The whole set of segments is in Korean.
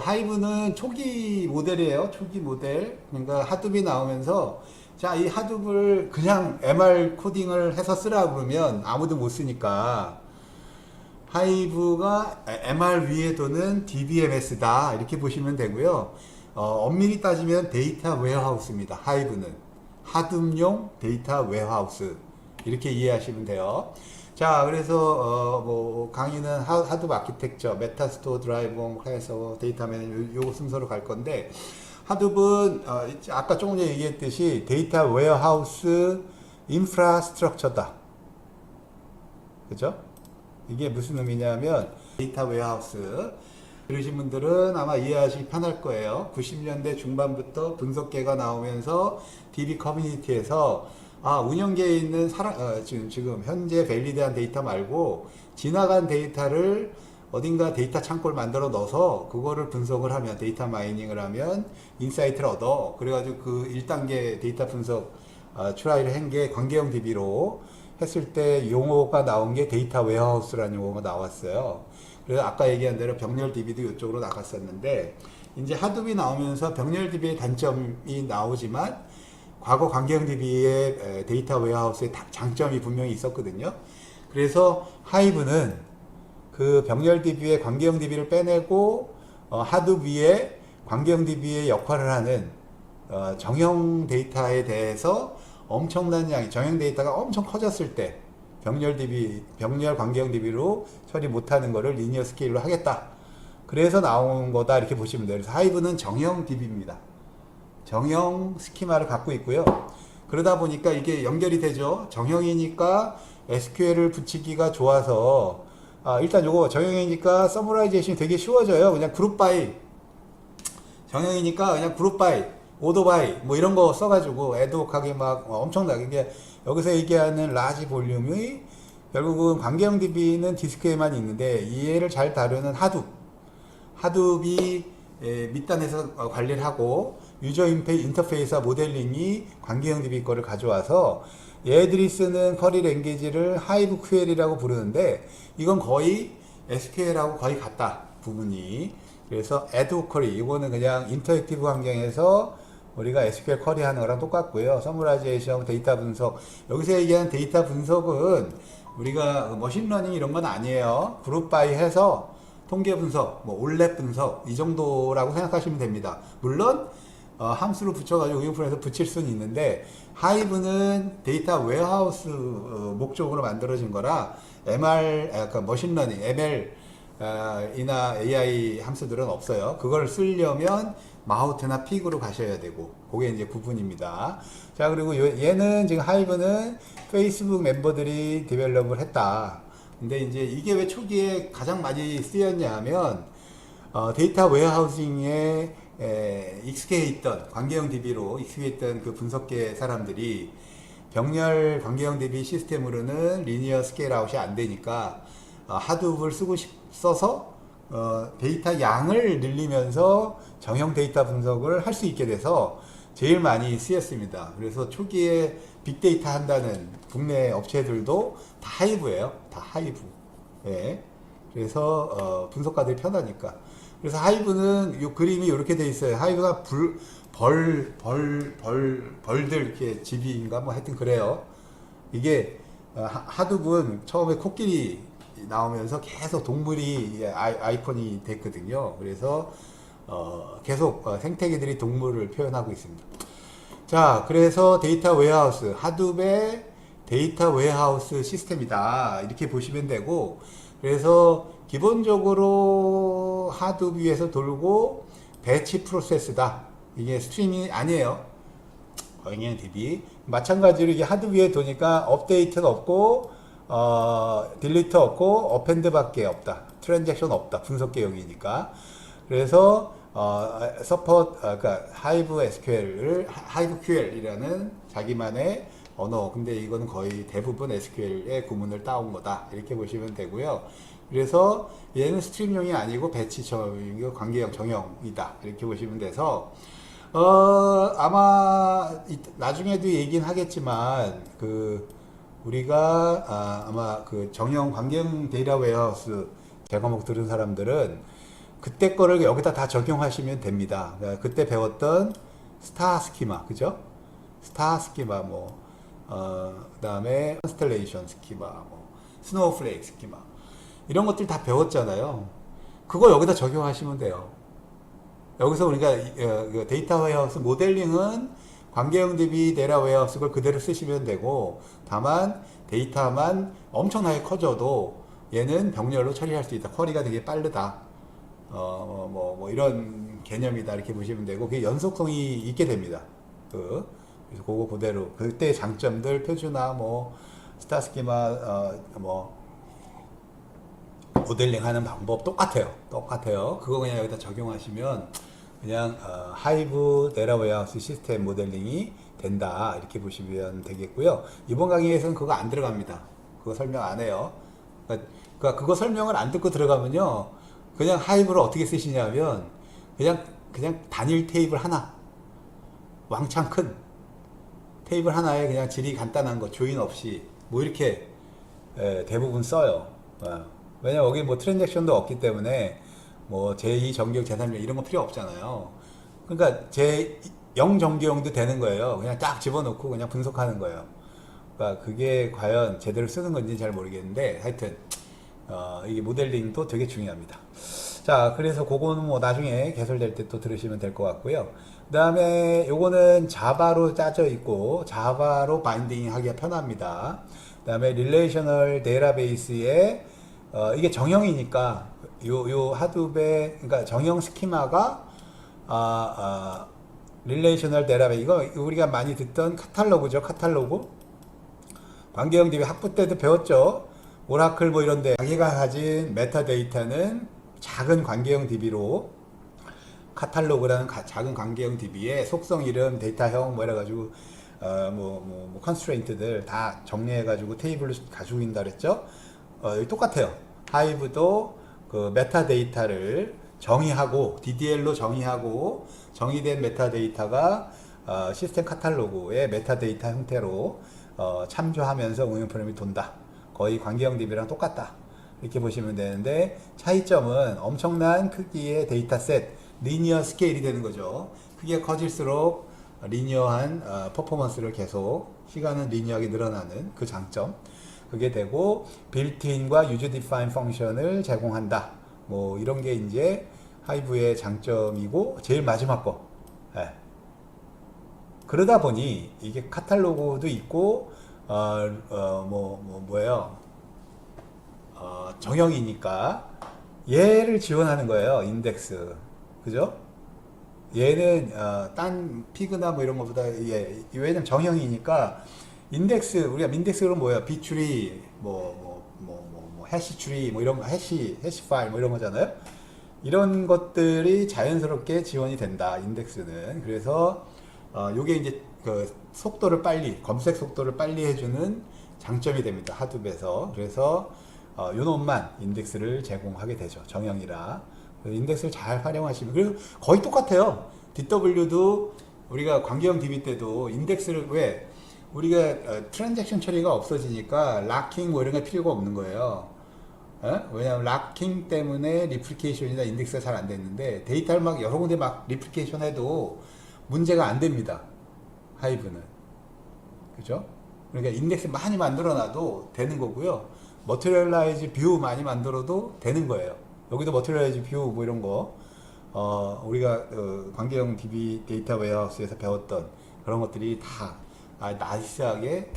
하이브는 초기 모델이에요. 초기 모델. 그러니까 하둡이 나오면서 자, 이 하둡을 그냥 MR 코딩을 해서 쓰라 그러면 아무도 못 쓰니까 하이브가 MR 위에 도는 DBMS다 이렇게 보시면 되고요. 엄밀히 따지면 데이터 웨어하우스입니다. 하이브는 하둡용 데이터 웨어하우스 이렇게 이해하시면 돼요. 자, 그래서 뭐 강의는 하둡 아키텍처, 메타스토어 드라이버 해서 데이터 매니저 요 순서로 갈 건데 하둡은 아까 조금 전에 얘기했듯이 데이터 웨어하우스 인프라스트럭처다. 그죠? 이게 무슨 의미냐면 데이터 웨어하우스 들으신 분들은 아마 이해하시기 편할 거예요. 90년대 중반부터 분석계가 나오면서 DB 커뮤니티에서 운영계에 있는 지금 현재 밸리드한 데이터 말고 지나간 데이터를 어딘가 데이터 창고를 만들어 넣어서 그거를 분석을 하면 데이터 마이닝을 하면 인사이트를 얻어. 그래가지고 그 1단계 데이터 분석 트라이를 한 게 관계형 DB로 했을 때 용어가 나온 게 데이터 웨어하우스라는 용어가 나왔어요. 그래서 아까 얘기한 대로 병렬 DB도 이쪽으로 나갔었는데 이제 하둡이 나오면서 병렬 DB의 단점이 나오지만 과거 관계형 DB의 데이터 웨어하우스의 장점이 분명히 있었거든요. 그래서 하이브는 그 병렬 DB의 관계형 DB를 빼내고 하둡 위에 관계형 DB의 역할을 하는 정형 데이터에 대해서 엄청난 양이 정형 데이터가 엄청 커졌을 때 병렬 DB, 병렬 관계형 DB로 처리 못하는 거를 리니어 스케일로 하겠다. 그래서 나온 거다 이렇게 보시면 돼요. 그래서 하이브는 정형 DB입니다. 정형 스키마를 갖고 있고요. 그러다 보니까 이게 연결이 되죠. 정형이니까 SQL을 붙이기가 좋아서 일단 요거 정형이니까 서머라이제이션이 되게 쉬워져요. 그냥 그룹 바이 정형이니까 그냥 그룹 바이 오더 바이 뭐 이런 거 써가지고 애드옥하게 막 엄청나게 이게 여기서 얘기하는 라지 볼륨이 결국은 관계형 DB는 디스크에만 있는데 이해를 잘 다루는 하둡이 밑단에서 관리를 하고 유저 인터페이스와 모델링이 관계형 DB 거를 가져와서 얘들이 쓰는 쿼리 랭귀지를 하이브 QL이라고 부르는데 이건 거의 SQL하고 거의 같다 부분이. 그래서 애드옥 쿼리 이거는 그냥 인터랙티브 환경에서 우리가 SQL 쿼리 하는 거랑 똑같고요. 서머라이제이션, 데이터 분석. 여기서 얘기하는 데이터 분석은 우리가 머신러닝 이런 건 아니에요. 그룹 바이 해서 통계 분석, 뭐 올랩 분석 이 정도라고 생각하시면 됩니다. 물론 함수를 붙여가지고 응용풀에서 붙일 수는 있는데 하이브는 데이터 웨어하우스 목적으로 만들어진 거라 MR, 그러니까 머신러닝, ML 이나 AI 함수들은 없어요. 그걸 쓰려면 마우트나 픽으로 가셔야 되고 그게 이제 구분입니다. 자, 그리고 얘는 지금 하이브는 페이스북 멤버들이 디벨롭을 했다. 근데 이제 이게 왜 초기에 가장 많이 쓰였냐 하면 데이터 웨어하우싱에 익숙해 있던 관계형 DB로 익숙해 있던 그 분석계 사람들이 병렬 관계형 DB 시스템으로는 리니어 스케일 아웃이 안 되니까 하둡을 써서 데이터 양을 늘리면서 정형 데이터 분석을 할 수 있게 돼서 제일 많이 쓰였습니다. 그래서 초기에 빅데이터 한다는 국내 업체들도 다 하이브예요. 다 하이브. 예. 그래서 분석가들이 편하니까. 그래서 하이브는 이 그림이 이렇게 돼 있어요. 하이브가 벌들 이렇게 집인가 뭐 하여튼 그래요. 이게 하둡은 처음에 코끼리 나오면서 계속 동물이 아이콘이 됐거든요. 그래서 계속 생태계들이 동물을 표현하고 있습니다. 자, 그래서 데이터 웨어하우스, 하둡의 데이터 웨어하우스 시스템이다 이렇게 보시면 되고, 그래서 기본적으로 하둡 위에서 돌고 배치 프로세스다. 이게 스트림이 아니에요. 거행형 DB 마찬가지로 이게 하둡 위에 도니까 업데이트는 없고 딜리트 없고 어펜드밖에 없다. 트랜잭션 없다. 분석 개혁이니까. 그래서 그러니까 하이브 SQL을 하이브 QL이라는 자기만의 언어. 근데 이거는 거의 대부분 SQL의 구문을 따온 거다. 이렇게 보시면 되고요. 그래서 얘는 스트림용이 아니고 배치형이고 관계형 정형이다. 이렇게 보시면 돼서 아마 나중에도 얘기는 하겠지만 우리가 아마 그 정형 관계형 데이터 웨어하우스 제 과목 들은 사람들은 그때 거를 여기다 다 적용하시면 됩니다. 그러니까 그때 배웠던 스타 스키마, 그죠? 스타 스키마, 그다음에 컨스텔레이션 스키마, 스노우플레이크 스키마, 이런 것들 다 배웠잖아요. 그거 여기다 적용하시면 돼요. 여기서 우리가 데이터 웨어하우스 모델링은 관계형 DB, 데이터 웨어하우스 걸 그대로 쓰시면 되고, 다만 데이터만 엄청나게 커져도 얘는 병렬로 처리할 수 있다. 쿼리가 되게 빠르다. 이런 개념이다. 이렇게 보시면 되고, 그게 연속성이 있게 됩니다. 그래서 그거 그대로. 그때 장점들, 표준화, 스타 스키마, 모델링 하는 방법 똑같아요. 그거 그냥 여기다 적용하시면 그냥 하이브 데이터 웨어하우스 시스템 모델링이 된다. 이렇게 보시면 되겠고요. 이번 강의에서는 그거 안 들어갑니다. 그거 설명 안 해요. 그러니까 그거 설명을 안 듣고 들어가면요, 그냥 하이브를 어떻게 쓰시냐면 그냥 단일 테이블 하나, 왕창 큰 테이블 하나에 그냥 질이 간단한 거 조인 없이 이렇게 대부분 써요. 왜냐면 여기 트랜잭션도 없기 때문에 제2 정규형, 제3형 이런 거 필요 없잖아요. 그러니까 제0 정규형도 되는 거예요. 그냥 딱 집어넣고 그냥 분석하는 거예요. 그러니까 그게 과연 제대로 쓰는 건지 잘 모르겠는데, 하여튼 이게 모델링도 되게 중요합니다. 자, 그래서 그거는 나중에 개설될 때 또 들으시면 될 것 같고요. 그 다음에 요거는 자바로 짜져 있고 자바로 바인딩 하기가 편합니다. 그 다음에 릴레이셔널 데이터베이스에 이게 정형이니까 요 하둡의, 그러니까 정형 스키마가 릴레이셔널 데이터베이스, 이거 우리가 많이 듣던 카탈로그죠. 카탈로그. 관계형 DB 학부 때도 배웠죠. 오라클 이런데 자기가 가진 메타데이터는 작은 관계형 DB로, 카탈로그라는 작은 관계형 DB에 속성, 이름, 데이터형 이래가지고 컨스트레인트들 다 정리해가지고 테이블로 가지고 있다 그랬죠. 여기 똑같아요. 하이브도 그 메타데이터를 정의하고 DDL로 정의하고 정의된 메타데이터가 시스템 카탈로그의 메타데이터 형태로 참조하면서 응용 프로그램이 돈다. 거의 관계형 DB랑 똑같다. 이렇게 보시면 되는데, 차이점은 엄청난 크기의 데이터셋, 리니어 스케일이 되는 거죠. 크기가 커질수록 리니어한 퍼포먼스를 계속, 시간은 리니어하게 늘어나는 그 장점. 그게 되고, 빌트인과 유저 디파인 펑션을 제공한다. 이런 게 이제 하이브의 장점이고, 제일 마지막 거. 그러다 보니 이게 카탈로그도 있고 정형이니까 얘를 지원하는 거예요. 인덱스. 그죠? 얘는 딴 피그나 이런 것보다 얘는 정형이니까 인덱스, 우리가 인덱스는 뭐예요? 비추리, 해시 추리, 이런 거, 해시 파일 이런 거잖아요. 이런 것들이 자연스럽게 지원이 된다. 인덱스는. 그래서 요게 이제 그 속도를 빨리, 검색 속도를 빨리 해주는 장점이 됩니다. 하둡에서. 그래서 요 놈만 인덱스를 제공하게 되죠. 정형이라. 인덱스를 잘 활용하시면, 그리고 거의 똑같아요. DW도 우리가 관계형 DB 때도 인덱스를, 왜? 우리가 트랜잭션 처리가 없어지니까 락킹 이런 게 필요가 없는 거예요. 왜냐하면 락킹 때문에 리플리케이션이나 인덱스가 잘 안 됐는데, 데이터를 여러 군데 리플리케이션 해도 문제가 안 됩니다. 하이브는. 그죠? 그러니까 인덱스 많이 만들어 놔도 되는 거고요. 머티리얼라이즈 뷰 많이 만들어도 되는 거예요. 여기도 머티리얼라이즈 뷰 이런 거, 우리가 관계형 DB 데이터 웨어하우스에서 배웠던 그런 것들이 다 나이스하게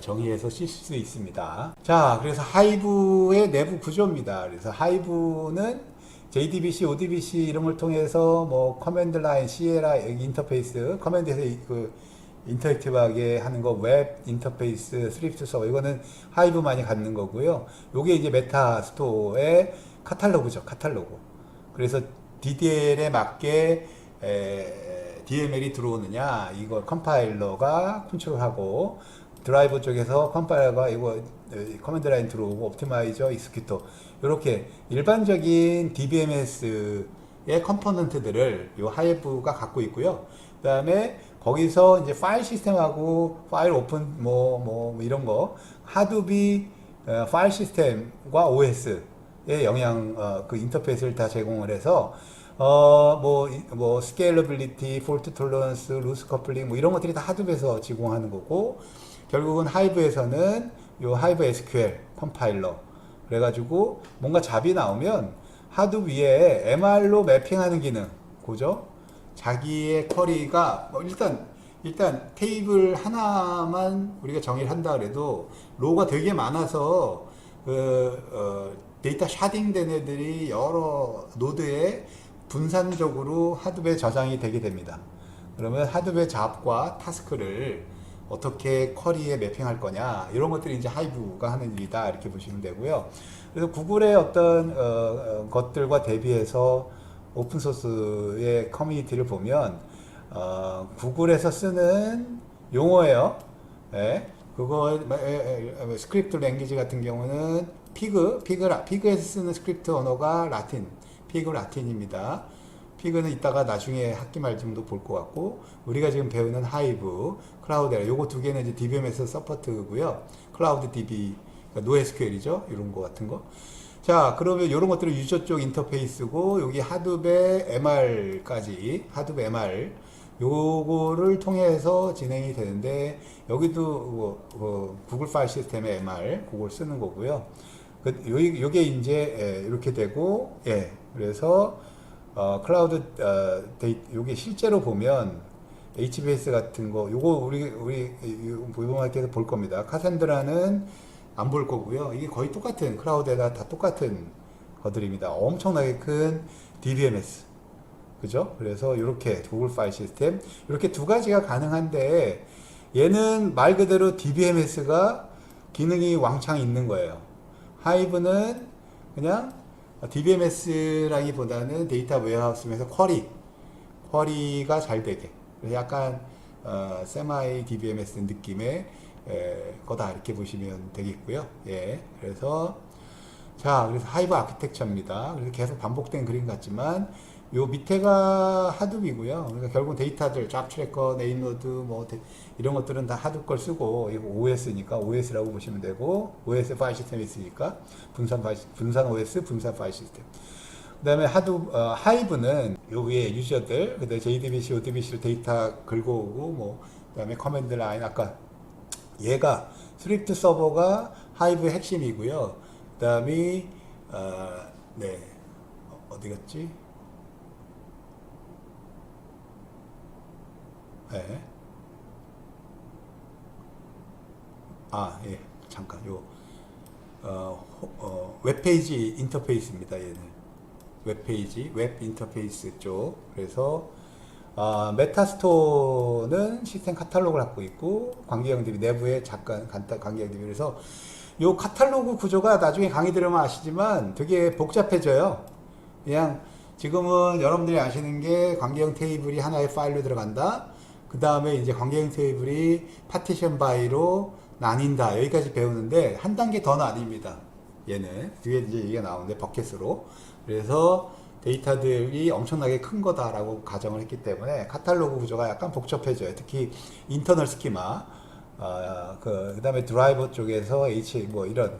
정의해서 쓸 수 있습니다. 자, 그래서 하이브의 내부 구조입니다. 그래서 하이브는 JDBC, ODBC 이런 걸 통해서 커맨드 라인, CLI 인터페이스, 커맨드에서 인터랙티브하게 하는 거, 웹 인터페이스, 스크립트 서버, 이거는 하이브만이 갖는 거고요. 요게 이제 메타 스토어의 카탈로그죠. 카탈로그. 그래서 DDL에 맞게 DML이 들어오느냐, 이걸 컴파일러가 컨트롤하고, 드라이버 쪽에서 컴파일러가 이거 커맨드 라인 들어오고, 옵티마이저, 익스큐터, 이렇게 일반적인 DBMS의 컴포넌트들을 요 하이브가 갖고 있고요. 그 다음에 거기서 이제 파일 시스템하고 파일 오픈 이런 거, 하둡이 파일 시스템과 OS, 영향 그 인터페이스를 다 제공을 해서 뭐 스케일러빌리티, 폴트 톨러런스, 루스 커플링 뭐 이런 것들이 다 하드브에서 제공하는 거고 결국은 하이브에서는 요 하이브 SQL 컴파일러 그래가지고 뭔가 잡이 나오면 하드 위에 MR로 매핑하는 기능 그죠? 자기의 쿼리가 뭐 일단 테이블 하나만 우리가 정의를 한다 그래도 로우가 되게 많아서 데이터 샤딩된 애들이 여러 노드에 분산적으로 하드웨어 저장이 되게 됩니다. 그러면 하드웨어 잡과 타스크를 어떻게 쿼리에 매핑할 거냐 이런 것들이 이제 하이브가 하는 일이다 이렇게 보시면 되고요. 그래서 구글의 어떤 것들과 대비해서 오픈소스의 커뮤니티를 보면 구글에서 쓰는 용어예요. 예, 그거 스크립트 랭귀지 같은 경우는 피그에서 쓰는 스크립트 언어가 라틴, 피그 라틴입니다. 피그는 이따가 나중에 학기 말쯤도 볼 것 같고 우리가 지금 배우는 하이브, 클라우데라 요거 두 개는 이제 DBMS 서포트고요. 클라우드 DB, 그러니까 NoSQL이죠. 이런 거 같은 거. 자, 그러면 이런 것들은 유저 쪽 인터페이스고 여기 하드베 MR까지 하드베 MR 요거를 통해서 진행이 되는데 여기도 구글 파일 시스템의 MR 그걸 쓰는 거고요. 요게 이제 이렇게 되고 그래서 클라우드 요게 실제로 보면 HBase 같은 거 요거 우리 부분학교에서 볼 겁니다. 카산드라는 안 볼 거고요. 이게 거의 똑같은 클라우드에다 다 똑같은 것들입니다. 엄청나게 큰 DBMS 그죠? 그래서 이렇게 구글 파일 시스템 이렇게 두 가지가 가능한데 얘는 말 그대로 DBMS가 기능이 왕창 있는 거예요. 하이브는 그냥 DBMS라기보다는 데이터 웨어하우스면서 쿼리가 잘 되게 약간 세마이 DBMS 느낌의 거다 이렇게 보시면 되겠고요. 그래서 그래서 하이브 아키텍처입니다. 그래서 계속 반복된 그림 같지만 요 밑에가 하둡이고요. 그러니까 결국 데이터들, 잡 트래커, 네임노드 뭐 이런 것들은 다 하둡 걸 쓰고 이거 OS니까 OS라고 보시면 되고 OS 파일 시스템이 있으니까 분산 OS, 분산 파일 시스템. 그다음에 하이브는 요 위에 유저들, 그다음에 JDBC, ODBC를 데이터 긁어오고 뭐 그다음에 커맨드 라인 아까 얘가 스크립트 서버가 하이브의 핵심이고요. 그다음에 어디 갔지? 잠깐 웹페이지 인터페이스입니다. 얘는 웹페이지 웹 인터페이스 쪽. 그래서 메타스토어는 시스템 카탈로그를 갖고 있고 관계형 DB 내부에 잠깐 관계형 DB 그래서 요 카탈로그 구조가 나중에 강의 들으면 아시지만 되게 복잡해져요. 그냥 지금은 여러분들이 아시는 게 관계형 테이블이 하나의 파일로 들어간다. 그 다음에 이제 관계형 테이블이 파티션 바이로 나뉜다. 여기까지 배우는데 한 단계 더 나뉩니다. 얘는 뒤에 이제 얘기가 나오는데 버켓으로. 그래서 데이터들이 엄청나게 큰 거다라고 가정을 했기 때문에 카탈로그 구조가 약간 복잡해져요. 특히 인터널 스키마, 그 다음에 드라이버 쪽에서 뭐 이런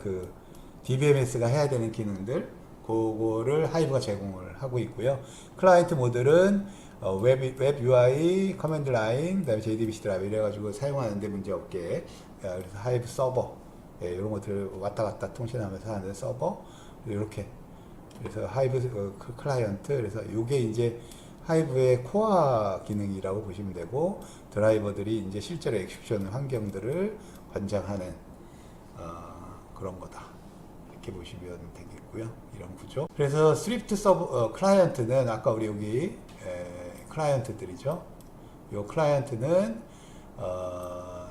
DBMS가 해야 되는 기능들, 그거를 하이브가 제공을 하고 있고요. 클라이언트 모델은 웹 UI, 커맨드 라인, 그다음에 JDBC 드라이브 이래가지고 사용하는데 문제 없게. 그래서 하이브 서버, 이런 것들을 왔다 갔다 통신하면서 하는 서버, 이렇게. 그래서 하이브 클라이언트, 그래서 이게 이제 하이브의 코어 기능이라고 보시면 되고, 드라이버들이 이제 실제로 엑스큐션 환경들을 관장하는 그런 거다. 이렇게 보시면 되겠고요. 이런 구조. 그래서 스위프트 클라이언트는 아까 우리 여기 클라이언트들이죠. 이 클라이언트는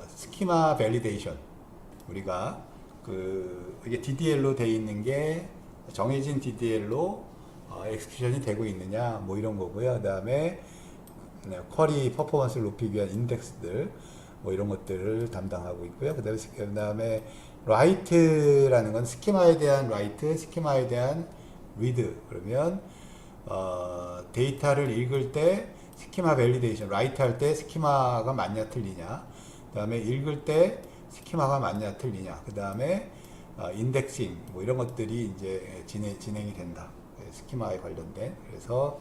스키마 밸리데이션 우리가 이게 DDL로 돼 있는 게 정해진 DDL로 엑스큐션이 되고 있느냐 뭐 이런 거고요. 그다음에 쿼리 퍼포먼스를 높이기 위한 인덱스들 뭐 이런 것들을 담당하고 있고요. 그다음에 라이트라는 건 스키마에 대한 라이트, 스키마에 대한 리드. 그러면 데이터를 읽을 때 스키마 밸리데이션, 라이트 할 때 스키마가 맞냐 틀리냐, 그 다음에 읽을 때 스키마가 맞냐 틀리냐, 그 다음에 인덱싱 뭐 이런 것들이 이제 진행이 된다. 스키마에 관련된. 그래서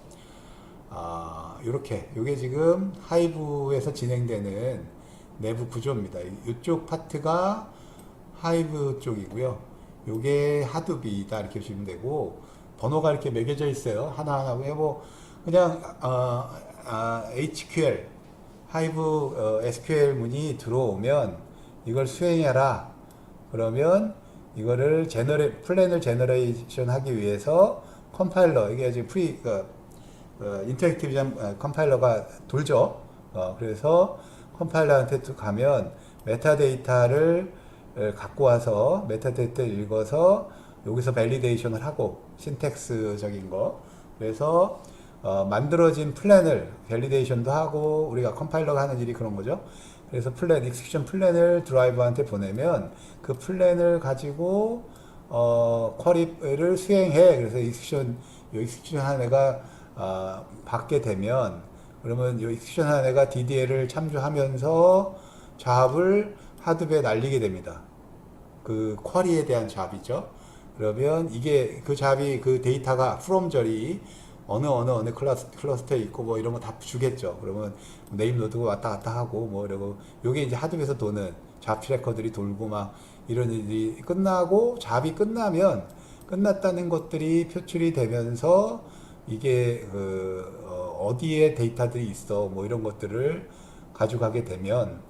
이렇게 요게 지금 하이브에서 진행되는 내부 구조입니다. 이쪽 파트가 하이브 쪽이고요. 요게 하드비다 이렇게 보시면 되고 번호가 이렇게 매겨져 있어요. 하나하나 뭐 그냥 HQL 하이브 SQL 문이 들어오면 이걸 수행해라. 그러면 이거를 플랜을 제너레이션 하기 위해서 컴파일러 이게 지금 인터랙티브 컴파일러가 돌죠. 그래서 컴파일러한테 가면 메타데이터를 갖고 와서 메타데이터를 읽어서 여기서 밸리데이션을 하고 신텍스적인 거 그래서 만들어진 플랜을 밸리데이션도 하고 우리가 컴파일러가 하는 일이 그런 거죠. 그래서 익스큐션 플랜을 드라이버한테 보내면 그 플랜을 가지고 쿼리를 수행해. 그래서 익스큐션 한 애가 받게 되면 그러면 이 익스큐션 한 애가 DDL을 참조하면서 잡을 하드베에 날리게 됩니다. 그 쿼리에 대한 잡이죠. 그러면 이게 그 잡이 그 데이터가 from 절이 어느 클러스터에 있고 뭐 이런 거 다 주겠죠. 그러면 네임 노드가 왔다 갔다 하고 뭐 이러고 요게 이제 하드웨어에서 도는 잡 트래커들이 돌고 막 이런 일이 끝나고 잡이 끝났다는 것들이 표출이 되면서 이게 어디에 데이터들이 있어 뭐 이런 것들을 가져가게 되면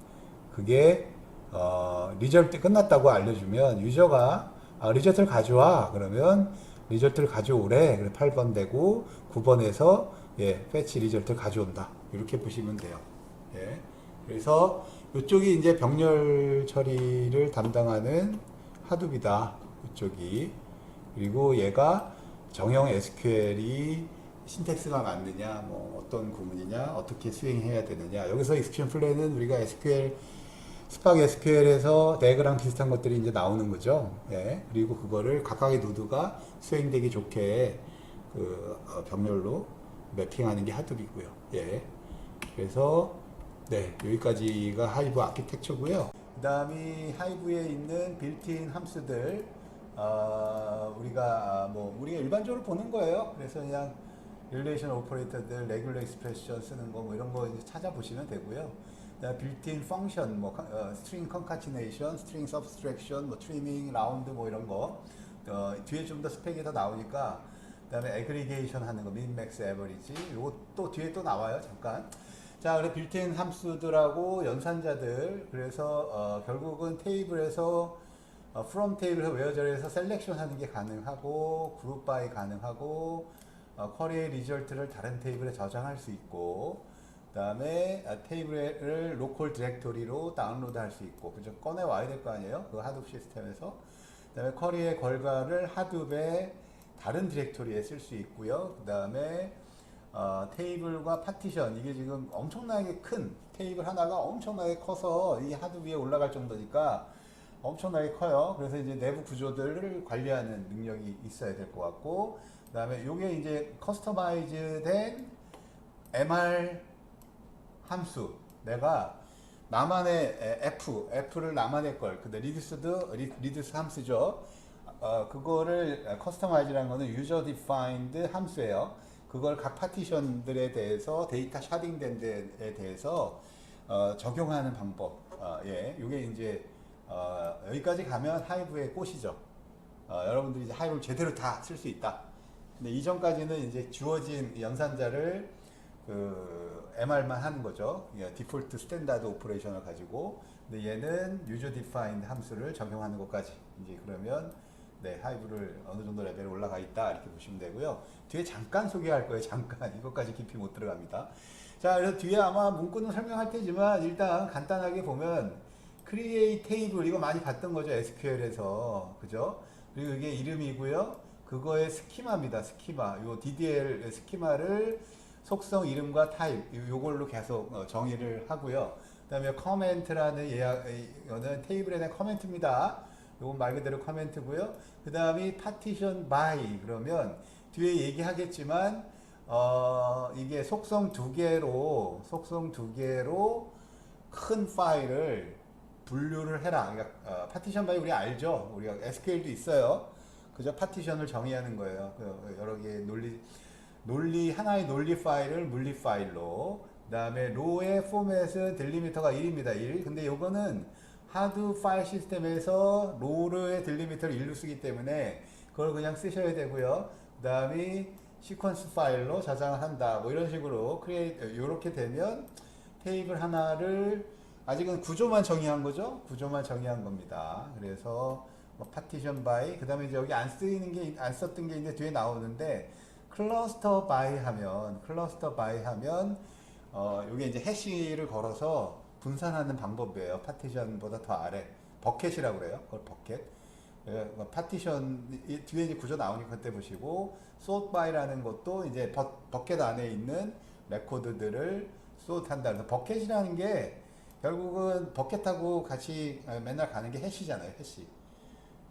그게 리절트 끝났다고 알려주면 유저가 리절트를 가져와 그러면 리절트를 가져오래. 그래 8번 되고 9번에서 패치 리절트를 가져온다. 이렇게 보시면 돼요. 예. 그래서 이쪽이 이제 병렬 처리를 담당하는 하둡이다. 이쪽이. 그리고 얘가 정형 SQL이 신텍스가 맞느냐, 뭐 어떤 구문이냐, 어떻게 수행해야 되느냐. 여기서 익스큐션 플랜은 우리가 스팍 SQL에서 대그랑 비슷한 것들이 이제 나오는 거죠. 예. 그리고 그거를 각각의 노드가 수행되기 좋게 병렬로 매핑하는 게 하둡이고요. 예. 그래서 여기까지가 하이브 아키텍처고요. 그다음이 하이브에 있는 빌트인 함수들 우리가 일반적으로 보는 거예요. 그래서 그냥 릴레이션 오퍼레이터들, 레귤러 익스프레션 쓰는 거 뭐 이런 거 이제 찾아보시면 되고요. 빌트인 펑션, 스트링 컨카티네이션, 스트링 서브스트랙션, 트리밍, 라운드 뭐 이런 거 뒤에 좀 더 스펙이 더 나오니까 그다음에 애그리게이션 하는 거, 민, 맥스, 에버리지 요거 또 뒤에 또 나와요. 잠깐. 자, 그래 빌트인 함수들하고 연산자들 그래서 결국은 테이블에서 from 테이블에서 웨어절에서 셀렉션 하는 게 가능하고 그룹 바이 가능하고 쿼리의 리절트를 다른 테이블에 저장할 수 있고 그 다음에 테이블을 로컬 디렉토리로 다운로드 할 수 있고 그죠? 꺼내 와야 될 거 아니에요? 그 하둡 시스템에서 그 다음에 쿼리의 결과를 하둡의 다른 디렉토리에 쓸 수 있고요. 그 다음에 테이블과 파티션 이게 지금 엄청나게 큰 테이블 하나가 엄청나게 커서 이 하둡 위에 올라갈 정도니까 엄청나게 커요. 그래서 이제 내부 구조들을 관리하는 능력이 있어야 될 것 같고 그 다음에 요게 이제 커스터마이즈 된 MR 함수 내가 나만의 F를 나만의 걸 근데 리듀스 함수죠. 그거를 커스터마이즈라는 거는 유저 디파인드 함수예요. 그걸 각 파티션들에 대해서 데이터 샤딩된 데에 대해서 적용하는 방법. 이게 이제 여기까지 가면 하이브의 꽃이죠. 여러분들이 이제 하이브를 제대로 다 쓸 수 있다. 근데 이전까지는 이제 주어진 연산자를 MR만 하는 거죠. 디폴트 스탠다드 오퍼레이션을 가지고. 근데 얘는 유저 디파인드 함수를 적용하는 것까지. 이제 그러면 하이브를 어느 정도 레벨에 올라가 있다 이렇게 보시면 되고요. 뒤에 잠깐 소개할 거예요. 잠깐 이것까지 깊이 못 들어갑니다. 자, 그래서 뒤에 아마 문구는 설명할 테지만 일단 간단하게 보면 create table 이거 많이 봤던 거죠. SQL에서 그죠? 그리고 이게 이름이고요. 그거의 스키마입니다. 스키마. 요 DDL 스키마를 속성 이름과 타입 요걸로 계속 정의를 하고요. 그다음에 커멘트라는 이거는 테이블에 대한 커멘트입니다. 요건 말 그대로 커멘트고요. 그 다음이 파티션 바이 그러면 뒤에 얘기하겠지만 이게 속성 두 개로 큰 파일을 분류를 해라. 그러니까 파티션 바이 우리 알죠? 우리가 SQL도 있어요. 그저 파티션을 정의하는 거예요. 그 여러 개의 논리 하나의 논리 파일을 물리 파일로, 그다음에 로의 포맷은 딜리미터가 1입니다. 1. 근데 요거는 하드 파일 시스템에서 로의 딜리미터를 1로 쓰기 때문에 그걸 그냥 쓰셔야 되고요. 그다음에 시퀀스 파일로 저장을 한다. 뭐 이런 식으로 요렇게 되면 테이블 하나를 아직은 구조만 정의한 거죠. 구조만 정의한 겁니다. 그래서 뭐 파티션 바이, 그다음에 이제 여기 안 썼던 게 이제 뒤에 나오는데 클러스터 바이 하면 요게 이제 해시를 걸어서 분산하는 방법이에요. 파티션보다 더 아래 버켓이라고 그래요. 그걸 버켓. 파티션 뒤에 이제 구조 나오니까 그때 보시고, sort by라는 것도 이제 버켓 안에 있는 레코드들을 sort 한다. 그래서 버켓이라는 게 결국은 버켓하고 같이 맨날 가는 게 해시잖아요. 해시.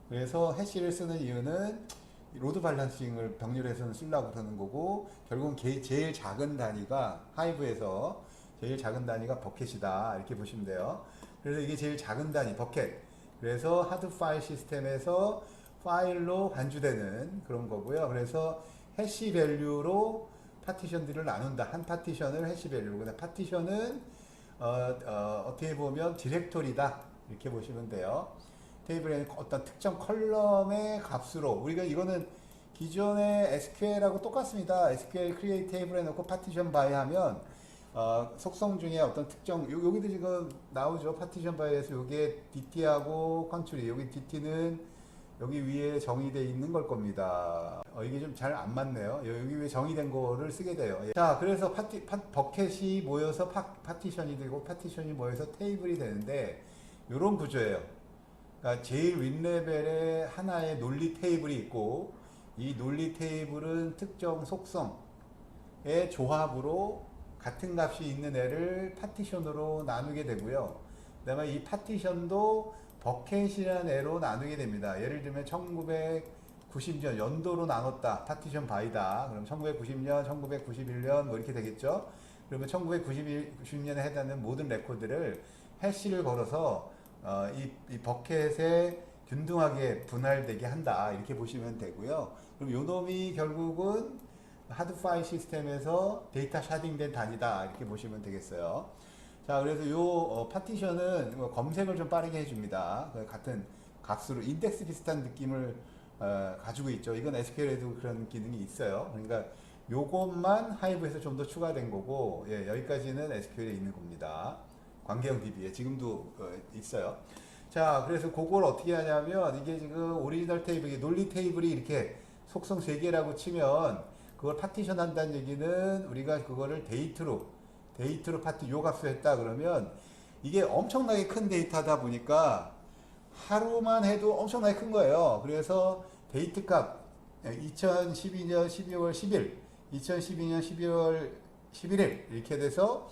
그래서 해시를 쓰는 이유는 로드 밸런싱을 병렬에서는 쓰려고 그러는 거고, 결국은 제일 작은 단위가 하이브에서 제일 작은 단위가 버켓이다. 이렇게 보시면 돼요. 그래서 이게 제일 작은 단위 버켓. 그래서 하드 파일 시스템에서 파일로 간주되는 그런 거고요. 그래서 해시 밸류로 파티션들을 나눈다. 한 파티션을 해시 밸류로. 근데 파티션은 어떻게 보면 디렉토리다. 이렇게 보시면 돼요. 테이블에 어떤 특정 컬럼의 값으로, 우리가 이거는 기존의 SQL하고 똑같습니다. SQL create 테이블에 놓고 파티션 바이 하면 속성 중에 어떤 특정, 여기도 지금 나오죠. 파티션 바이에서 요게 DT하고 컨트리, 여기 DT는 여기 위에 정의되어 있는 걸 겁니다. 이게 좀 잘 안 맞네요. 여기 위에 정의된 거를 쓰게 돼요. 자, 그래서 버켓이 모여서 파티션이 되고, 파티션이 모여서 테이블이 되는데, 요런 구조예요. 그러니까 제일 윗레벨에 하나의 논리 테이블이 있고, 이 논리 테이블은 특정 속성의 조합으로 같은 값이 있는 애를 파티션으로 나누게 되고요. 그 다음에 이 파티션도 버켓이라는 애로 나누게 됩니다. 예를 들면 1990년 연도로 나눴다. 파티션 바이다. 그럼 1990년, 1991년 뭐 이렇게 되겠죠. 그러면 1990년에 해당하는 모든 레코드를 해시를 걸어서 이 버켓에 균등하게 분할되게 한다. 이렇게 보시면 되고요. 그럼 요 놈이 결국은 하드 파일 시스템에서 데이터 샤딩된 단위다. 이렇게 보시면 되겠어요. 자, 그래서 요 파티션은 검색을 좀 빠르게 해줍니다. 같은 값으로 인덱스 비슷한 느낌을 가지고 있죠. 이건 SQL에도 그런 기능이 있어요. 그러니까 요것만 하이브에서 좀 더 추가된 거고, 예, 여기까지는 SQL에 있는 겁니다. 관계형 DB에 지금도 있어요. 자, 그래서 그걸 어떻게 하냐면, 이게 지금 오리지널 테이블, 논리 테이블이 이렇게 속성 3개라고 치면, 그걸 파티션 한다는 얘기는 우리가 그거를 데이트로 요 값을 했다 그러면, 이게 엄청나게 큰 데이터다 보니까 하루만 해도 엄청나게 큰 거예요. 그래서 데이트 값 2012년 12월 10일, 2012년 12월 11일 이렇게 돼서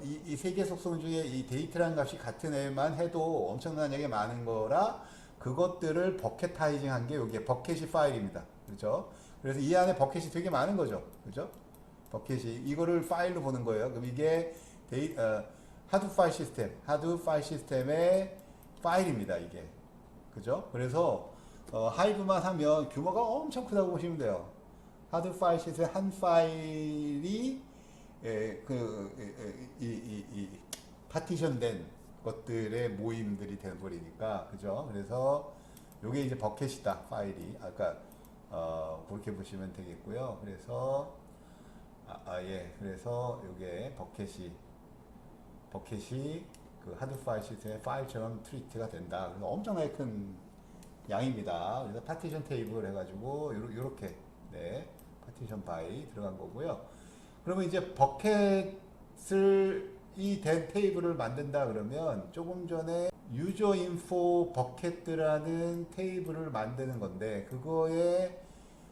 이 세 개 속성 중에 이 데이트라는 값이 같은 애만 해도 엄청나게 많은 거라, 그것들을 버켓타이징 한 게 여기에 버켓이 파일입니다. 그렇죠? 그래서 이 안에 버켓이 되게 많은 거죠. 그죠? 버켓이 이거를 파일로 보는 거예요. 그럼 이게 하드 파일 시스템의 파일입니다. 이게. 그죠? 그래서 하이브만 하면 규모가 엄청 크다고 보시면 돼요. 하드 파일 시스템 한 파일이 파티션된 것들의 모임들이 되어버리니까, 그죠? 그래서 요게 이제 버켓이다. 파일이. 아까 그렇게 보시면 되겠고요. 그래서 예, 그래서 요게 버켓이 그 하드 파일 시스템의 파일처럼 트리트가 된다. 그래서 엄청나게 큰 양입니다. 그래서 파티션 테이블 해가지고 요렇게, 네, 파티션 바이 들어간 거고요. 그러면 이제 버켓을 된 테이블을 만든다 그러면, 조금 전에 유저 인포 버켓이라는 테이블을 만드는 건데, 그거에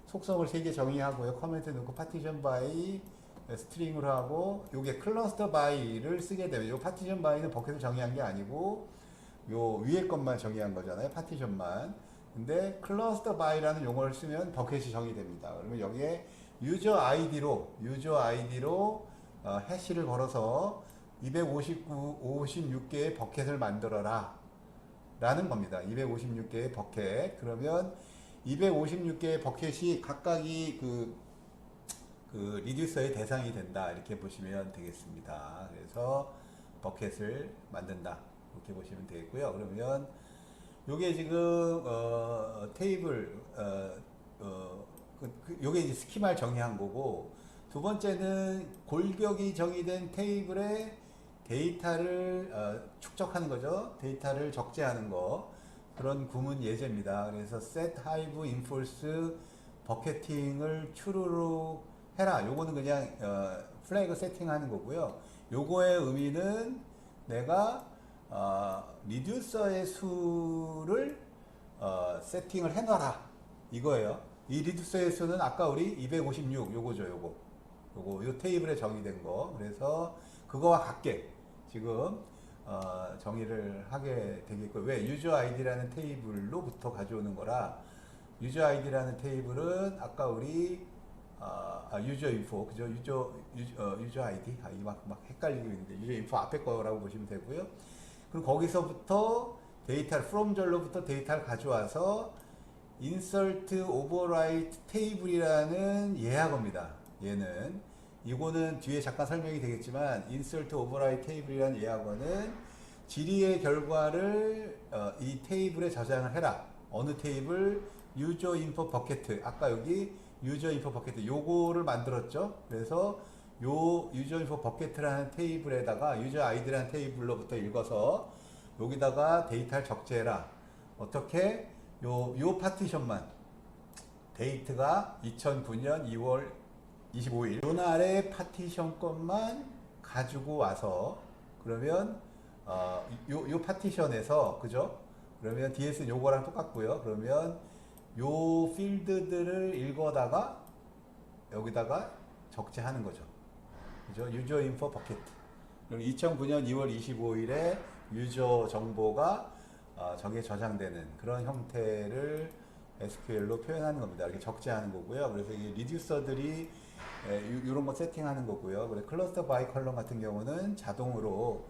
속성을 3개 정의하고요. 커멘트 넣고 파티션 바이 스트링으로 하고, 요게 클러스터 바이를 쓰게 되면, 요 파티션 바이는 버켓을 정의한 게 아니고 요 위에 것만 정의한 거잖아요. 파티션만. 근데 클러스터 바이라는 용어를 쓰면 버켓이 정의됩니다. 그러면 여기에 유저 아이디로 해시를 걸어서 256개의 버켓을 만들어라 라는 겁니다. 256개의 버켓. 그러면 256개의 버켓이 각각이 그 리듀서의 대상이 된다. 이렇게 보시면 되겠습니다. 그래서 버켓을 만든다. 이렇게 보시면 되겠고요. 그러면 요게 지금 테이블 요게 이제 스키마를 정의한 거고, 두 번째는 골격이 정의된 테이블에 데이터를 축적하는 거죠. 데이터를 적재하는 거. 그런 구문 예제입니다. 그래서 set hive enforce 버켓팅을 true로 해라. 요거는 그냥 플래그 세팅하는 거고요. 요거의 의미는 내가 리듀서의 수를 세팅을 해놔라 이거예요. 이 리듀서의 수는 아까 우리 256 요거죠. 요거 요 테이블에 정의된 거. 그래서 그거와 같게 지금 정의를 하게 되겠고, 왜 유저 아이디라는 테이블로부터 가져오는 거라. 유저 아이디라는 테이블은 아까 우리 유저 인포 그죠? 유저 아이디 막 헷갈리고 있는데 유저 인포 앞에 거라고 보시면 되고요. 그럼 거기서부터 데이터를 from 절로부터 데이터를 가져와서 insert overwrite table이라는 예약어입니다. 얘는 이거는 뒤에 잠깐 설명이 되겠지만 insert overwrite table이라는 예약어는 질의의 결과를 이 테이블에 저장을 해라. 어느 테이블? user info bucket. 아까 여기 user info bucket 요거를 만들었죠. 그래서 요 user info bucket라는 테이블에다가 user id라는 테이블로부터 읽어서 여기다가 데이터를 적재해라. 어떻게? 요 파티션만 데이트가 2009년 2월 25일 요 날의 파티션 것만 가지고 와서, 그러면 요 파티션에서 그죠? 그러면 DS는 요거랑 똑같고요. 그러면 요 필드들을 읽어다가 여기다가 적재하는 거죠. 그죠? 유저 인포 버켓. 그럼 2009년 2월 25일에 유저 정보가 저기에 저장되는 그런 형태를 SQL로 표현하는 겁니다. 이렇게 적재하는 거고요. 그래서 이 리듀서들이 이런 거 세팅하는 거고요. 그래서 클러스터 바이 컬럼 같은 경우는 자동으로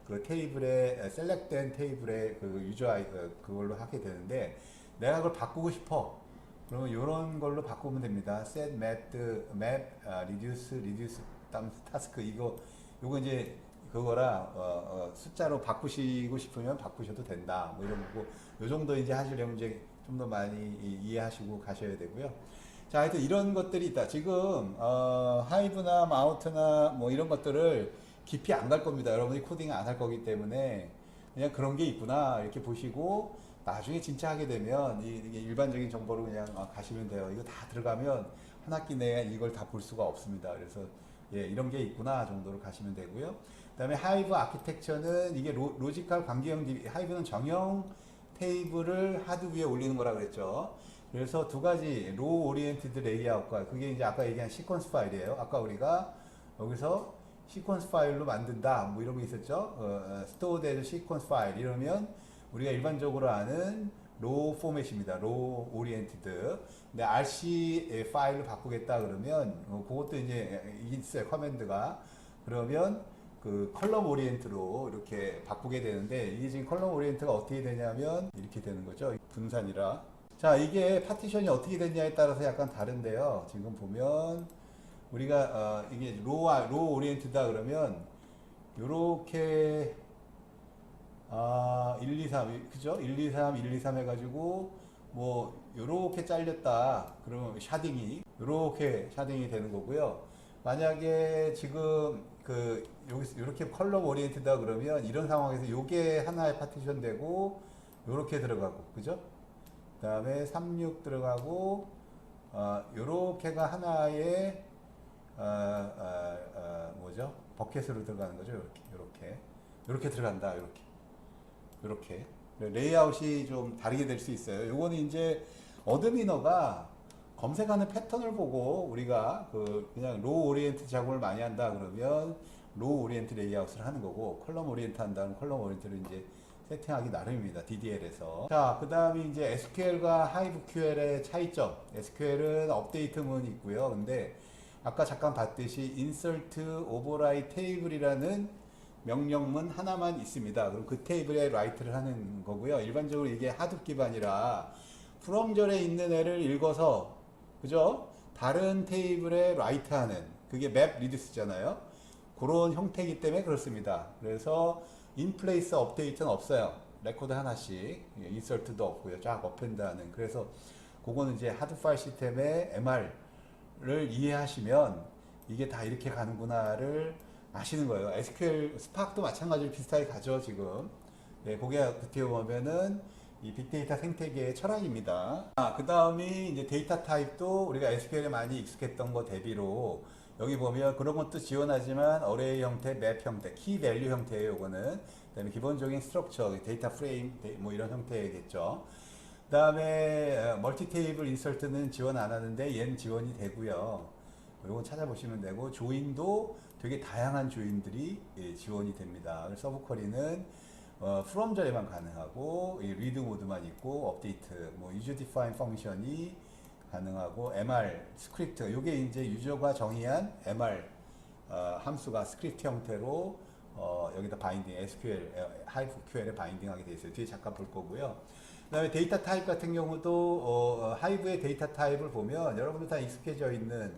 그 테이블에 셀렉된 테이블에 그 유저 아이 그걸로 하게 되는데, 내가 그걸 바꾸고 싶어. 그러면 이런 걸로 바꾸면 됩니다. set map reduce task 요거 이제 그거랑 숫자로 바꾸시고 싶으면 바꾸셔도 된다. 뭐 이런 거고, 요 정도 이제 하시려면 이제 좀 더 많이 이해하시고 가셔야 되고요. 자, 하여튼 이런 것들이 있다. 지금 하이브나 마우트나 뭐 이런 것들을 깊이 안 갈 겁니다. 여러분이 코딩 안 할 거기 때문에 그냥 그런 게 있구나 이렇게 보시고, 나중에 진짜 하게 되면 이게 일반적인 정보로 그냥 가시면 돼요. 이거 다 들어가면 한 학기 내에 이걸 다 볼 수가 없습니다. 그래서 예, 이런 게 있구나 정도로 가시면 되고요. 그 다음에 하이브 아키텍처는 이게 로지컬 관계형 DB, 하이브는 정형 테이블을 하드 위에 올리는 거라 그랬죠. 그래서 두 가지 로우 오리엔티드 레이아웃과, 그게 이제 아까 얘기한 시퀀스 파일이에요. 아까 우리가 여기서 시퀀스 파일로 만든다 뭐 이런 거 있었죠. stored as sequence 파일 이러면 우리가 일반적으로 아는 로우 포맷입니다. 로우 오리엔티드. 근데 RC 파일로 바꾸겠다 그러면 그것도 이제 있어요. 커맨드가. 그러면 그 컬럼 오리엔트로 이렇게 바꾸게 되는데, 이게 지금 컬럼 오리엔트가 어떻게 되냐면 이렇게 되는 거죠. 분산이라. 자, 이게 파티션이 어떻게 됐냐에 따라서 약간 다른데요. 지금 보면 우리가 이게 로우 오리엔트다 그러면 요렇게 1, 2, 3 그죠? 1, 2, 3, 1, 2, 3 해가지고 뭐 요렇게 잘렸다 그러면 샤딩이 요렇게 샤딩이 되는 거고요. 만약에 지금 그 여기 요렇게 컬럼 오리엔트다 그러면 이런 상황에서 요게 하나의 파티션 되고 요렇게 들어가고 그죠? 그 다음에 36 들어가고 요렇게가 하나의 뭐죠? 버켓으로 들어가는 거죠. 요렇게 들어간다. 요렇게 레이아웃이 좀 다르게 될 수 있어요. 요거는 이제 어드미너가 검색하는 패턴을 보고 우리가 그냥 로우 오리엔트 작업을 많이 한다 그러면 로우 오리엔트 레이아웃을 하는 거고, 컬럼 오리엔트 한다면 컬럼 오리엔트를 이제 세팅하기 나름입니다. DDL에서. 자, 그 다음에 이제 SQL과 하이브QL의 차이점. SQL은 업데이트문이 있고요. 근데 아까 잠깐 봤듯이 insert override table이라는 명령문 하나만 있습니다. 그럼 그 테이블에 라이트를 하는 거고요. 일반적으로 이게 하둡 기반이라 프롬절에 있는 애를 읽어서 그죠? 다른 테이블에 라이트 하는 그게 맵 리듀스잖아요. 그런 형태이기 때문에 그렇습니다. 그래서 인플레이스 업데이트는 없어요. 레코드 하나씩 인설트도 없고요. 쫙 어펜드 하는. 그래서 그거는 이제 하드 파일 시스템의 MR을 이해하시면 이게 다 이렇게 가는구나를 아시는 거예요. SQL 스파크도 마찬가지로 비슷하게 가죠, 지금. 네, 그게 어떻게 보면은 이 빅데이터 생태계의 철학입니다. 그 다음이 이제 데이터 타입도 우리가 SQL에 많이 익숙했던 거 대비로 여기 보면 그런 것도 지원하지만 어레이 형태, 맵 형태, 키 밸류 형태예요, 요거는. 그다음에 기본적인 스트럭처, 데이터 프레임 뭐 이런 형태겠죠. 그다음에 멀티 테이블 인설트는 지원 안 하는데 얘는 지원이 되고요. 요건 찾아보시면 되고 조인도 되게 다양한 조인들이 지원이 됩니다. 서브 쿼리는 from 절에만 가능하고 리드 모드만 있고 업데이트 뭐 user define 펑션이 가능하고 MR 스크립트 요게 이제 유저가 정의한 MR 함수가 스크립트 형태로 여기다 바인딩 SQL 하이브QL에 바인딩하게 되어 있어요. 뒤에 잠깐 볼 거고요. 그다음에 데이터 타입 같은 경우도 하이브의 데이터 타입을 보면 여러분들 다 익숙해져 있는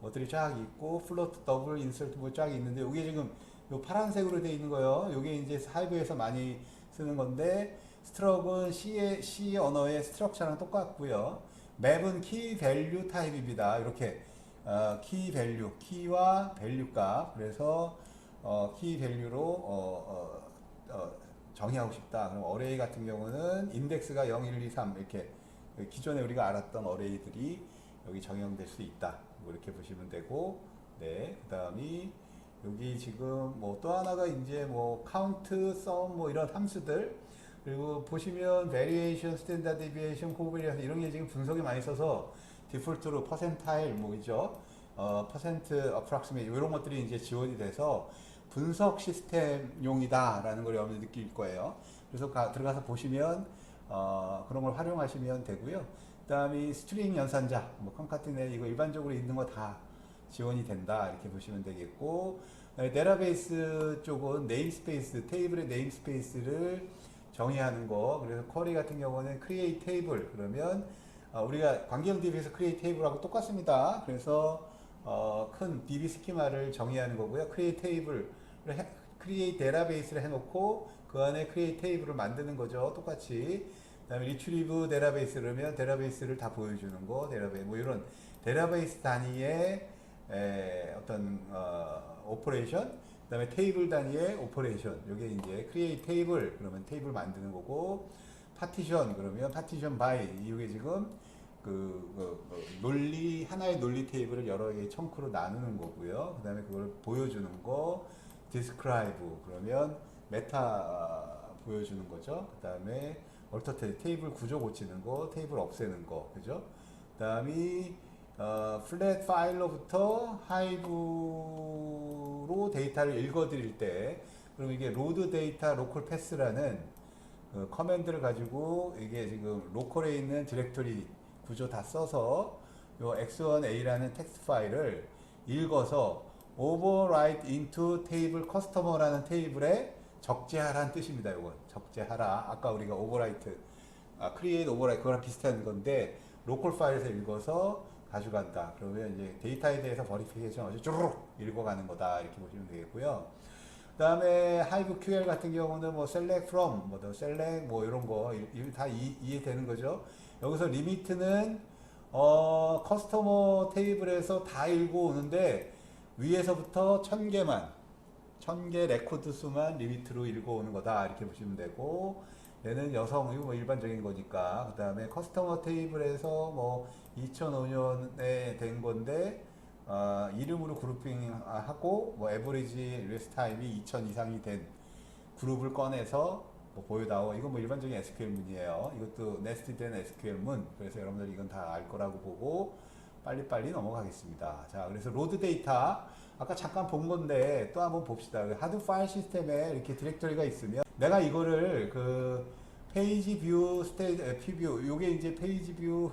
것들이 쫙 있고 플로트 더블 인설트 뭐 쫙 있는데 이게 지금 요 파란색으로 되어 있는 거요. 요게 이제 하이브에서 많이 쓰는 건데 스트럭은 C 언어의 스트럭처랑 똑같고요. 맵은 키 밸류 타입입니다. 이렇게 키 밸류 키와 밸류 값 그래서 키 밸류로 정의하고 싶다. 그럼 어레이 같은 경우는 인덱스가 0, 1, 2, 3 이렇게 기존에 우리가 알았던 어레이들이 여기 적용될 수 있다. 뭐 이렇게 보시면 되고, 네, 그 다음이 여기 지금 뭐 또 하나가 이제 뭐 카운트, sum 뭐 이런 함수들 그리고 보시면 variation, standard deviation, covariance 이런 게 지금 분석이 많이 써서 디폴트로 퍼센타일 뭐죠? 퍼센트 approximate 이런 것들이 이제 지원이 돼서 분석 시스템용이다라는 걸 여러분들 느낄 거예요. 그래서 들어가서 보시면 그런 걸 활용하시면 되고요. 그다음에 스트링 연산자, 뭐 컨카티네 이거 일반적으로 있는 거 다 지원이 된다 이렇게 보시면 되겠고 데이터베이스 쪽은 네임스페이스 테이블의 네임스페이스를 정의하는 거 그래서 쿼리 같은 경우는 create table 그러면 우리가 관계형 DB에서 create table하고 똑같습니다. 그래서 큰 DB 스키마를 정의하는 거고요. create table를 create 데이터베이스를 해놓고 그 안에 create table을 만드는 거죠. 똑같이. 그다음에 retrieve 데이터베이스 그러면 데이터베이스를 다 보여주는 거, 데이터베이스 뭐 이런 데이터베이스 단위의 어떤 오퍼레이션, 그다음에 테이블 단위의 오퍼레이션. 요게 이제 create table 그러면 테이블 만드는 거고, partition 그러면 partition by 이게 지금 논리 하나의 논리 테이블을 여러 개의 청크로 나누는 거고요. 그다음에 그걸 보여주는 거, describe 그러면 메타 보여주는 거죠. 그다음에 얼터테이트 테이블 구조 고치는 거, 테이블 없애는 거, 그죠? 그다음이 플랫 파일로부터 하이브로 데이터를 읽어드릴 때, 그럼 이게 로드 데이터 로컬 패스라는 커맨드를 가지고 이게 지금 로컬에 있는 디렉토리 구조 다 써서 요 x1a라는 텍스트 파일을 읽어서 overwrite into table customer라는 테이블에 적재하라는 뜻입니다. 이건 적재하라. 아까 우리가 overwrite, create overwrite 그거랑 비슷한 건데 로컬 파일에서 읽어서 가져간다. 그러면 이제 데이터에 대해서 버리피케이션 아주 쭈르륵 읽어가는 거다. 이렇게 보시면 되겠고요. 그 다음에 하이브QL 같은 경우는 뭐 select from, 뭐 select 뭐 이런 거 다 이해되는 거죠. 여기서 리미트는 커스터머 테이블에서 다 읽어 오는데 위에서부터 1000개 레코드 수만 리미트로 읽어오는 거다 이렇게 보시면 되고 얘는 여성 이거 뭐 일반적인 거니까 그 다음에 커스터머 테이블에서 뭐 2005년에 된 건데 이름으로 그룹핑하고 뭐 에버리지 레스 타임이 2000 이상이 된 그룹을 꺼내서 뭐 보여다오. 이건 뭐 일반적인 SQL 문이에요. 이것도 네스티된 SQL 문. 그래서 여러분들 이건 다 알 거라고 보고 빨리빨리 넘어가겠습니다. 자, 그래서 로드 데이터 아까 잠깐 본 건데 또 한번 봅시다. 하드 파일 시스템에 이렇게 디렉터리가 있으면 내가 이거를 그 페이지 뷰 스테이트 퓨뷰 요게 이제 페이지 뷰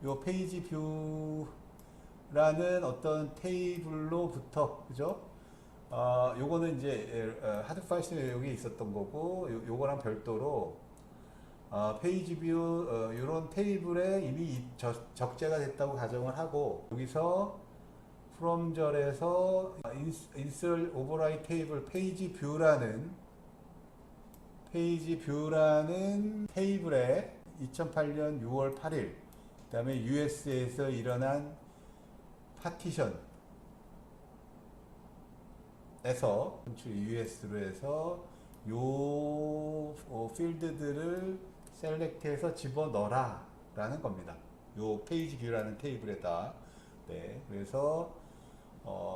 요 페이지 뷰라는 어떤 테이블로부터 그죠? 요거는 이제 하드 파일 시스템 여기 있었던 거고, 요거랑 별도로 페이지 뷰 이런 테이블에 이미 적재가 됐다고 가정을 하고, 여기서 from절에서 insert override table 페이지 뷰라는 테이블에 2008년 6월 8일 그다음에 US에서 일어난 파티션에서 US로 해서 요 필드들을 셀렉트해서 집어넣어라 라는 겁니다. 요 페이지 뷰라는 테이블에다. 네, 그래서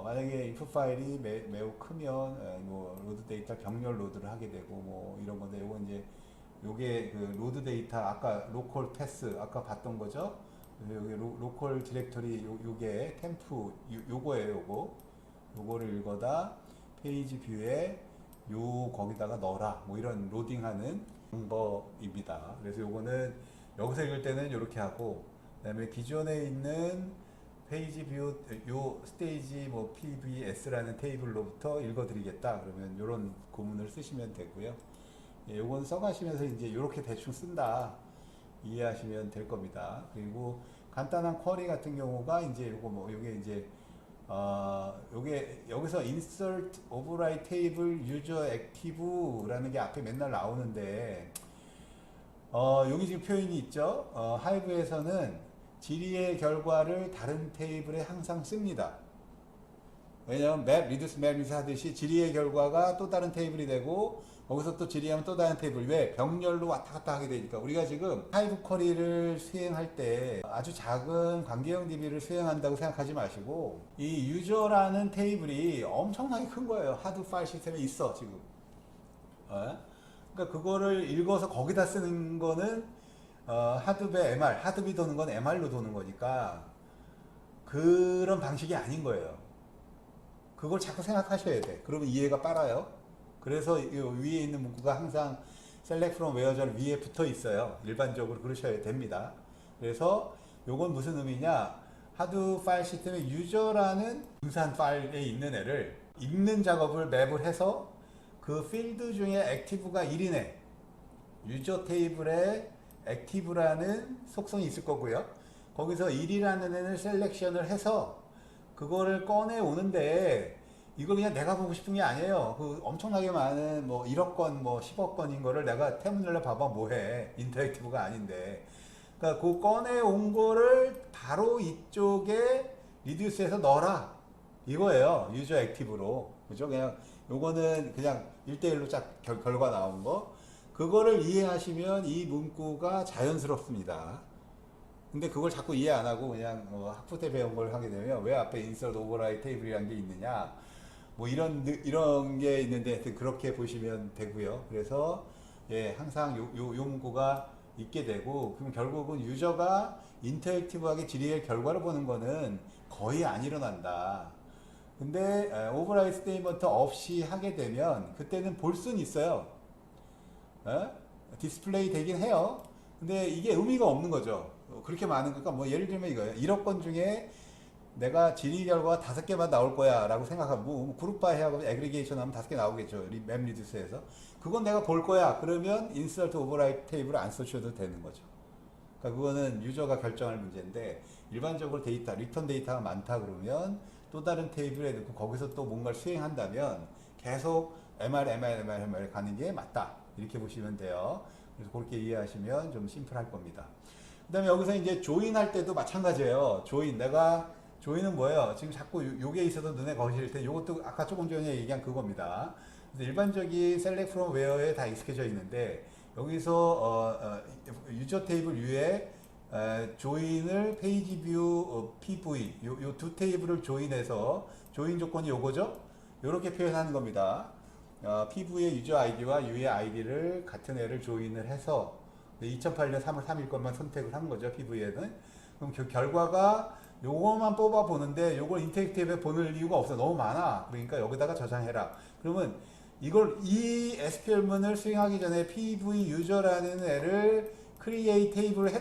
만약에 if 파일이 매우 크면 뭐 로드 데이터 병렬 로드를 하게 되고 뭐 이런 건데, 요거 이제 요게 그 로드 데이터 아까 로컬 패스 아까 봤던 거죠. 여기 로컬 디렉터리 요게 템프 요거예요. 요거를 읽어다 페이지 뷰에 요 거기다가 넣어라 뭐 이런 로딩하는 방법입니다. 그래서 요거는 여기서 읽을 때는 이렇게 하고, 그다음에 기존에 있는 페이지 뷰 요 스테이지 뭐 PVS라는 테이블로부터 읽어드리겠다 그러면 요런 구문을 쓰시면 되고요. 예, 요건 써가시면서 이제 요렇게 대충 쓴다 이해하시면 될 겁니다. 그리고 간단한 쿼리 같은 경우가 이제 요거 뭐 요게 이제 요게 여기서 insert override table user active라는 게 앞에 맨날 나오는데, 여기 지금 표현이 있죠. 하이브에서는 질의의 결과를 다른 테이블에 항상 씁니다. 왜냐하면 맵, 리듀스 맵 하듯이 질의의 결과가 또 다른 테이블이 되고, 거기서 또 질의하면 또 다른 테이블. 왜? 병렬로 왔다 갔다 하게 되니까. 우리가 지금 하이브 쿼리를 수행할 때 아주 작은 관계형 DB를 수행한다고 생각하지 마시고, 이 유저라는 테이블이 엄청나게 큰 거예요. 하드 파일 시스템에 있어, 지금. 그러니까 그거를 읽어서 거기다 쓰는 거는 하드배 MR, 하드비 도는 건 MR로 도는 거니까 그런 방식이 아닌 거예요. 그걸 자꾸 생각하셔야 돼. 그러면 이해가 빨라요. 그래서 위에 있는 문구가 항상 select from where절 위에 붙어 있어요. 일반적으로 그러셔야 됩니다. 그래서 요건 무슨 의미냐? 하드 파일 시스템의 유저라는 분산 파일에 있는 애를 읽는 작업을 맵을 해서 그 필드 중에 액티브가 1이네. 유저 테이블에 액티브라는 속성이 있을 거고요. 거기서 1이라는 애를 셀렉션을 해서 그거를 꺼내 오는데, 이거 그냥 내가 보고 싶은 게 아니에요. 그 엄청나게 많은 뭐 1억 건, 뭐 10억 건인 거를 내가 테르미널로 봐봐 뭐해. 인터랙티브가 아닌데. 그러니까 그 꺼내 온 거를 바로 이쪽에 리듀스해서 넣어라. 이거예요. 유저 액티브로. 그죠? 그냥 요거는 그냥 1대1로 쫙 결과 나온 거. 그거를 이해하시면 이 문구가 자연스럽습니다. 근데 그걸 자꾸 이해 안 하고 그냥 학부 때 배운 걸 하게 되면 왜 앞에 insert override table이라는 게 있느냐 뭐 이런 게 있는데 그렇게 보시면 되고요. 그래서 예, 항상 요 문구가 있게 되고, 그럼 결국은 유저가 인터랙티브하게 질의의 결과를 보는 거는 거의 안 일어난다. 근데 오버라이드 스테이트먼트 없이 하게 되면 그때는 볼 수는 있어요. 디스플레이 되긴 해요. 근데 이게 의미가 없는 거죠. 그렇게 많은 거니까 뭐 예를 들면 이거예요. 1억 건 중에 내가 질의 결과가 5개만 나올 거야 라고 생각하면 뭐 그룹바이 하고 애그리게이션 하면 5개 나오겠죠. 맵 리듀스에서. 그건 내가 볼 거야. 그러면 인서트 오버라이드 테이블을 안 써주셔도 되는 거죠. 그러니까 그거는 유저가 결정할 문제인데, 일반적으로 데이터, 리턴 데이터가 많다 그러면 또 다른 테이블에 넣고 거기서 또 뭔가를 수행한다면 계속 MR 가는 게 맞다. 이렇게 보시면 돼요. 그래서 그렇게 이해하시면 좀 심플할 겁니다. 그 다음에 여기서 이제 조인 할 때도 마찬가지예요. 조인은 뭐예요? 지금 자꾸 요게 있어도 눈에 거실 때, 요것도 아까 조금 전에 얘기한 그겁니다. 그래서 일반적인 select from where에 다 익숙해져 있는데, 여기서 유저 테이블 위에 조인을 페이지 뷰 PV 요 두 테이블을 조인해서, 조인 조건이 요거죠? 요렇게 표현하는 겁니다. PV의 유저 아이디와 U의 아이디를 같은 애를 조인을 해서 2008년 3월 3일 것만 선택을 한 거죠. PV에는. 그럼 결과가 요거만 뽑아 보는데 요걸 인터랙티브에 보낼 이유가 없어. 너무 많아. 그러니까 여기다가 저장해라. 그러면 이 SQL문을 수행하기 전에 PV 유저라는 애를 create 테이블을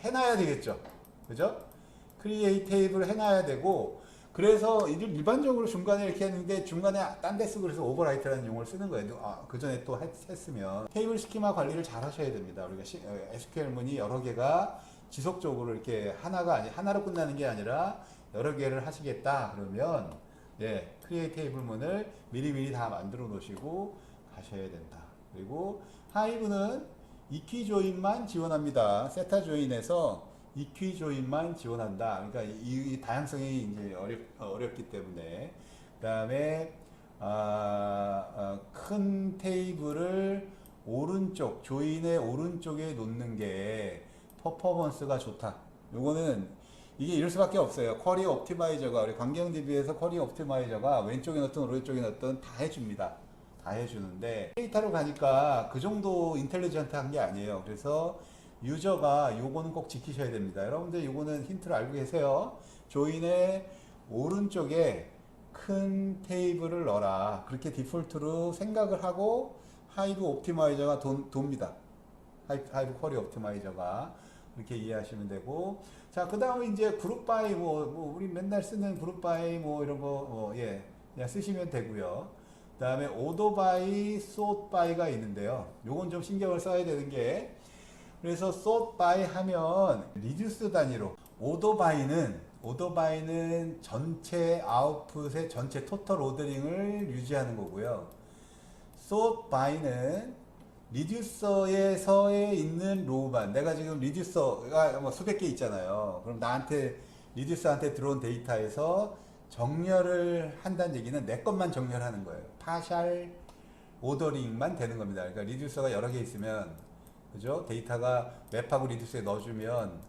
해놔야 되겠죠. 그죠? create 테이블을 해놔야 되고, 그래서 일반적으로 중간에 이렇게 했는데 중간에 딴 데 쓰고 그래서 오버라이트라는 용어를 쓰는 거예요. 그 전에 또 했으면 테이블 스키마 관리를 잘 하셔야 됩니다. 우리가 SQL문이 여러 개가 지속적으로 이렇게 하나로 끝나는 게 아니라 여러 개를 하시겠다 그러면 예, 크리에이트 테이블문을 미리미리 다 만들어 놓으시고 가셔야 된다. 그리고 하이브는 이퀴 조인만 지원합니다. 세타 조인에서 이퀴 조인만 지원한다. 그러니까 이 다양성이 이제 어렵기 때문에. 그 다음에 큰 테이블을 오른쪽 조인의 오른쪽에 놓는 게 퍼포먼스가 좋다. 요거는 이게 이럴 수밖에 없어요. 쿼리 옵티마이저가 우리 광경 DB에서 쿼리 옵티마이저가 왼쪽에 넣든 오른쪽에 넣든 다 해줍니다. 다 해주는데 데이터로 가니까 그 정도 인텔리전트한 게 아니에요. 그래서 유저가 요거는 꼭 지키셔야 됩니다. 여러분들 요거는 힌트를 알고 계세요. 조인의 오른쪽에 큰 테이블을 넣어라. 그렇게 디폴트로 생각을 하고 하이브 옵티마이저가 돕니다. 하이브 쿼리 옵티마이저가 그렇게 이해하시면 되고, 자, 그 다음에 이제 그룹 바이 우리 맨날 쓰는 그룹 바이 이런 거 예, 그냥 쓰시면 되고요. 그 다음에 오더 바이, 소트 바이가 있는데요. 요건 좀 신경을 써야 되는 게, 그래서 sort by 하면 reduce 단위로 order by는 전체 아웃풋의 전체 토탈 오더링을 유지하는 거고요. sort by는 리듀서에서에 있는 로우만, 내가 지금 리듀서가 뭐 수백 개 있잖아요. 그럼 리듀서한테 들어온 데이터에서 정렬을 한다는 얘기는 내 것만 정렬하는 거예요. 파셜 오더링만 되는 겁니다. 그러니까 리듀서가 여러 개 있으면, 그죠? 데이터가 맵하고 리듀스에 넣어주면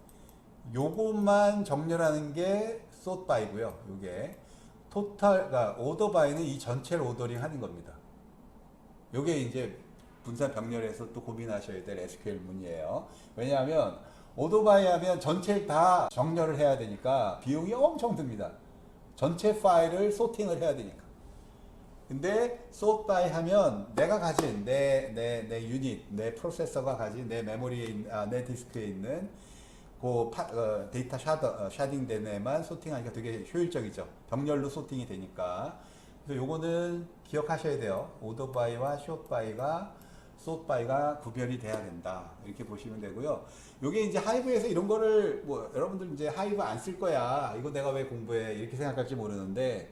요것만 정렬하는 게 sort by고요. 요게 그러니까 order by는 이 전체를 오더링 하는 겁니다. 요게 이제 분산 병렬에서 또 고민하셔야 될 SQL 문이에요. 왜냐하면 order by 하면 전체를 다 정렬을 해야 되니까 비용이 엄청 듭니다. 전체 파일을 소팅을 해야 되니까. 근데 sort by 하면 내가 가진 내 유닛, 내 프로세서가 가진 내 메모리에 내 디스크에 있는 그 데이터 샤딩 된 애만 소팅하니까 되게 효율적이죠. 병렬로 소팅이 되니까. 그래서 요거는 기억하셔야 돼요. order by와 sort by가 sort by가 구별이 돼야 된다. 이렇게 보시면 되고요. 요게 이제 하이브에서 이런 거를 여러분들 이제 하이브 안 쓸 거야. 이거 내가 왜 공부해? 이렇게 생각할지 모르는데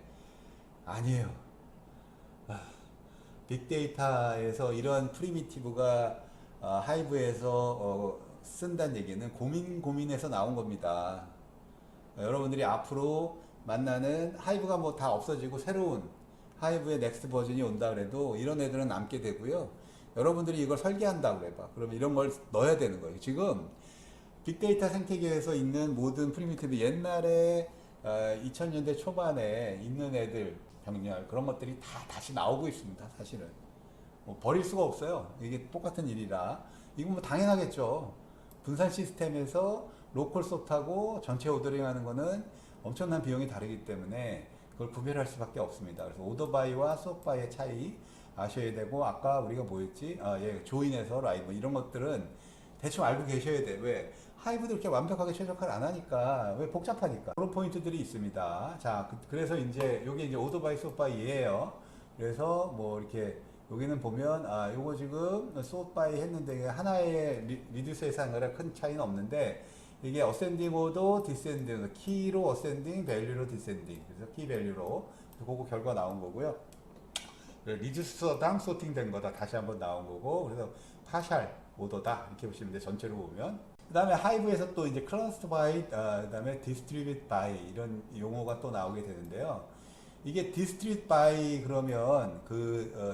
아니에요. 빅데이터에서 이런 프리미티브가 하이브에서 쓴다는 얘기는 고민해서 나온 겁니다. 여러분들이 앞으로 만나는 하이브가 뭐 다 없어지고 새로운 하이브의 넥스트 버전이 온다 그래도 이런 애들은 남게 되고요. 여러분들이 이걸 설계한다 그래봐. 그러면 이런 걸 넣어야 되는 거예요. 지금 빅데이터 생태계에서 있는 모든 프리미티브 옛날에 2000년대 초반에 있는 애들 병렬 그런 것들이 다 다시 나오고 있습니다. 사실은 버릴 수가 없어요. 이게 똑같은 일이라 이건 뭐 당연하겠죠. 분산 시스템에서 로컬 소트하고 전체 오더링 하는 거는 엄청난 비용이 다르기 때문에 그걸 구별할 수밖에 없습니다. 그래서 오더 바이와 소트 바이의 차이 아셔야 되고, 아까 우리가 뭐였지? 조인에서 라이브 이런 것들은 대충 알고 계셔야 돼. 왜? 하이브도 이렇게 완벽하게 최적화를 안 하니까, 왜? 복잡하니까. 그런 포인트들이 있습니다. 자, 그래서 이제, 요게 이제 오더 바이, 소트 바이예요. 그래서 뭐 이렇게, 여기는 보면, 요거 지금 소트 바이 했는데, 하나의 리듀스에서 한 거랑 큰 차이는 없는데, 이게 어센딩 오더, 디센딩, 키로 어센딩, 밸류로 디센딩. 그래서 키 밸류로. 그거 결과 나온 거고요. 리듀서당 소팅된 거다 다시 한번 나온 거고, 그래서 파셜 오더다 이렇게 보시면 돼. 전체로 보면. 그 다음에 하이브에서 또 이제 클러스터 바이, 그 다음에 디스트리뷰트 바이 이런 용어가 또 나오게 되는데요. 이게 디스트리뷰트 바이 그러면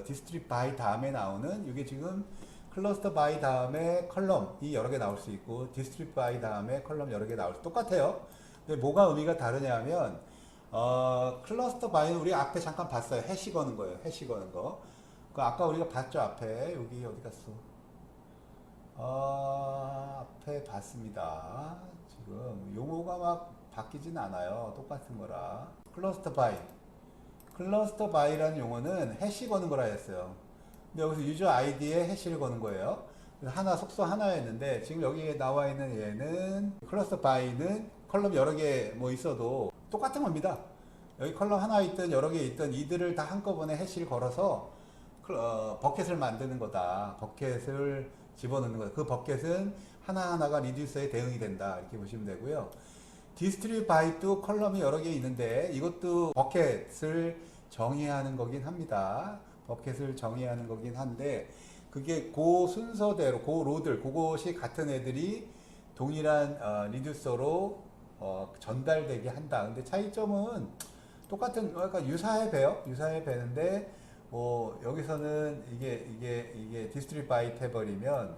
디스트리뷰트 바이 다음에 나오는 이게 지금 클러스터 바이 다음에 컬럼이 여러 개 나올 수 있고, 디스트리뷰트 바이 다음에 컬럼 여러 개 나올 수 똑같아요. 근데 뭐가 의미가 다르냐면 클러스터 바이는 우리 앞에 잠깐 봤어요. 해시 거는 거예요. 해시 거는 거. 그 아까 우리가 봤죠. 앞에 여기 어디 갔어? 앞에 봤습니다. 지금 용어가 막 바뀌진 않아요. 똑같은 거라. 클러스터 바이라는 용어는 해시 거는 거라 했어요. 근데 여기서 유저 아이디에 해시를 거는 거예요. 그래서 속소 하나였는데 지금 여기에 나와 있는 얘는 클러스터 바이는 컬럼 여러 개 뭐 있어도 똑같은 겁니다. 여기 컬럼 하나 있든 여러 개 있든 이들을 다 한꺼번에 해시를 걸어서 버켓을 만드는 거다. 버켓을 집어넣는 거다. 그 버켓은 하나하나가 리듀서에 대응이 된다. 이렇게 보시면 되고요. 디스트리뷰 바이도 컬럼이 여러 개 있는데 이것도 버켓을 정의하는 거긴 합니다. 버켓을 정의하는 거긴 한데 그게 그 순서대로 그 로들 그것이 같은 애들이 동일한 리듀서로 전달되게 한다. 근데 차이점은 똑같은 그러니까 유사해 배요. 유사해 배는데 뭐 여기서는 이게 디스트리뷰 바이트 해버리면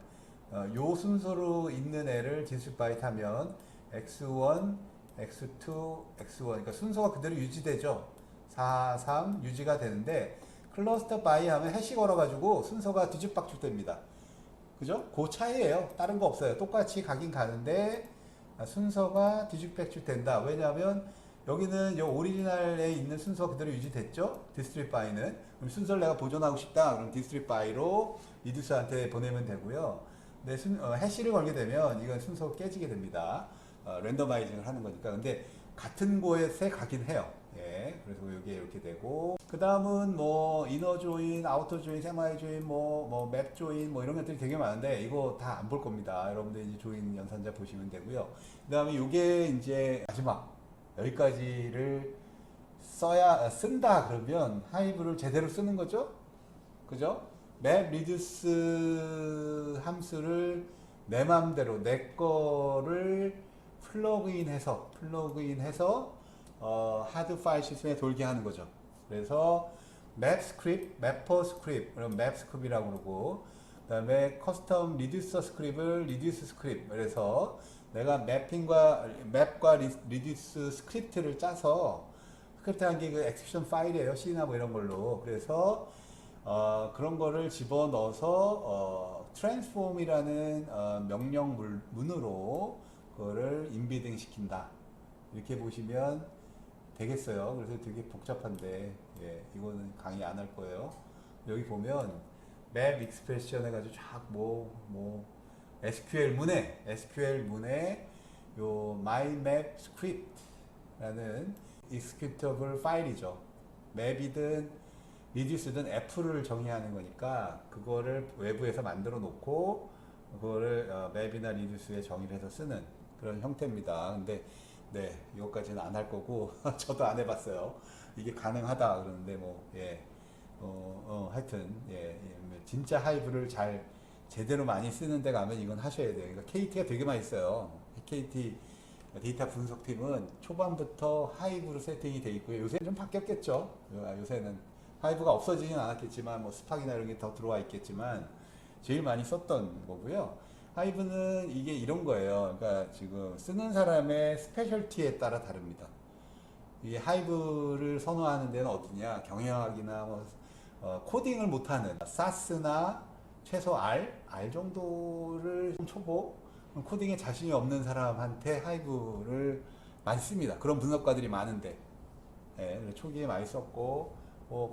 요 순서로 있는 애를 디스트리뷰 바이트 하면 x1, x2, x1 그러니까 순서가 그대로 유지되죠. 4, 3 유지가 되는데 클러스터 바이 하면 해시 걸어가지고 순서가 뒤죽박죽 됩니다. 그죠? 그 차이예요. 다른 거 없어요. 똑같이 가긴 가는데 순서가 뒤죽박죽 된다. 왜냐하면 여기는 요 오리지널에 있는 순서 그대로 유지됐죠? 디스트리뷰 바이는. 그럼 순서를 내가 보존하고 싶다. 그럼 디스트리뷰 바이로 리듀스한테 보내면 되고요. 근데 해시를 걸게 되면 이건 순서가 깨지게 됩니다. 랜더마이징을 하는 거니까. 근데 같은 곳에 가긴 해요. 예. 그래서 이게 이렇게 되고. 그 다음은 뭐, 이너 조인, 아우터 조인, 세마이 조인, 맵 조인, 뭐 이런 것들이 되게 많은데, 이거 다 안 볼 겁니다. 여러분들 이제 조인 연산자 보시면 되고요. 그 다음에 이게 이제 마지막, 여기까지를 쓴다 그러면 하이브를 제대로 쓰는 거죠? 그죠? 맵 리듀스 함수를 내 맘대로 내 거를 플러그인해서 하드 파일 시스템에 돌게 하는 거죠. 그래서 맵 스크립트, 맵퍼 스크립트, 그럼 맵 스크립트라고 그러고 그다음에 커스텀 리듀서 스크립트를 리듀스 스크립트. 그래서 내가 맵과 리듀스 스크립트를 짜서 스크립트한 게 그 엑스큐션 파일이에요. C나 뭐 이런 걸로. 그래서 그런 거를 집어넣어서 transform이라는 명령문으로 그거를 인비딩 시킨다. 이렇게 보시면 되겠어요. 그래서 되게 복잡한데 예, 이거는 강의 안 할 거예요. 여기 보면 맵 익스프레션 해가지고 SQL 문에 요 MyMap script라는 executable 파일이죠. 맵이든 리듀스든 F를 정의하는 거니까 그거를 외부에서 만들어 놓고 그거를 맵이나 리듀스에 정의를 해서 쓰는 그런 형태입니다. 근데 네, 이것까지는 안 할 거고 저도 안 해봤어요. 이게 가능하다 그러는데 하여튼 진짜 하이브를 잘 제대로 많이 쓰는 데 가면 이건 하셔야 돼요. 그러니까 KT가 되게 많이 써요. KT 데이터 분석팀은 초반부터 하이브로 세팅이 돼 있고요. 요새는 좀 바뀌었겠죠. 요새는 하이브가 없어지진 않았겠지만 뭐 스팍이나 이런 게 더 들어와 있겠지만 제일 많이 썼던 거고요. 하이브는 이게 이런 거예요. 그러니까 지금 쓰는 사람의 스페셜티에 따라 다릅니다. 이 하이브를 선호하는 데는 어디냐? 경영학이나 코딩을 못하는 사스나 최소 R 정도를 초보 코딩에 자신이 없는 사람한테 하이브를 많이 씁니다. 그런 분석가들이 많은데 초기에 많이 썼고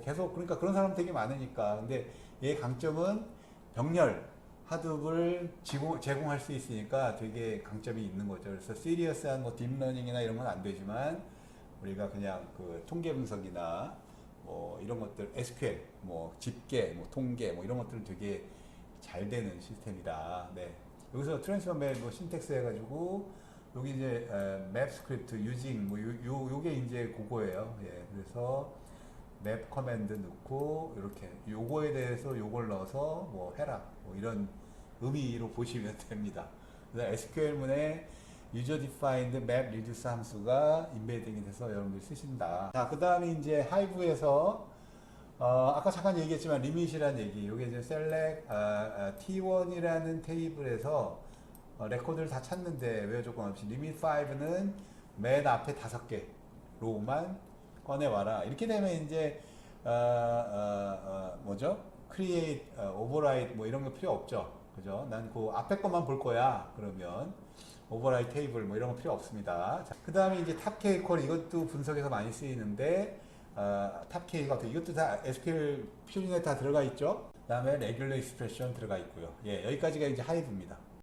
계속 그러니까 그런 사람 되게 많으니까. 근데 얘의 강점은 병렬 하둡을 제공할 수 있으니까 되게 강점이 있는 거죠. 그래서 시리어스한 딥러닝이나 이런 건 안 되지만 우리가 그냥 그 통계 분석이나 이런 것들 SQL 집계 통계 이런 것들은 되게 잘 되는 시스템이다. 네. 여기서 트랜스퍼 맵 신텍스 해가지고 여기 이제 맵 스크립트 유징 요게 이제 그거예요. 예. 그래서 맵 커맨드 넣고 이렇게 요거에 대해서 요걸 넣어서 해라 이런 의미로 보시면 됩니다. 그래서 SQL문에 user defined map reduce 함수가 인베딩이 돼서 여러분들이 쓰신다. 자, 그 다음에 이제 하이브에서 아까 잠깐 얘기했지만 리밋이라는 얘기. 요게 이제 select t1이라는 테이블에서 레코드를 다 찾는데 왜 조건 없이 리밋 5는 맨 앞에 5개 로우만 꺼내와라. 이렇게 되면 이제 create, override 이런 거 필요 없죠. 그죠? 난 그 앞에 것만 볼 거야. 그러면 override 테이블 이런 거 필요 없습니다. 그 다음에 이제 탑K 콜 이것도 분석에서 많이 쓰이는데 탑K가 이것도 다 SQL 표준에 다 들어가 있죠. 그 다음에 regular expression 들어가 있고요. 예, 여기까지가 이제 하이브입니다.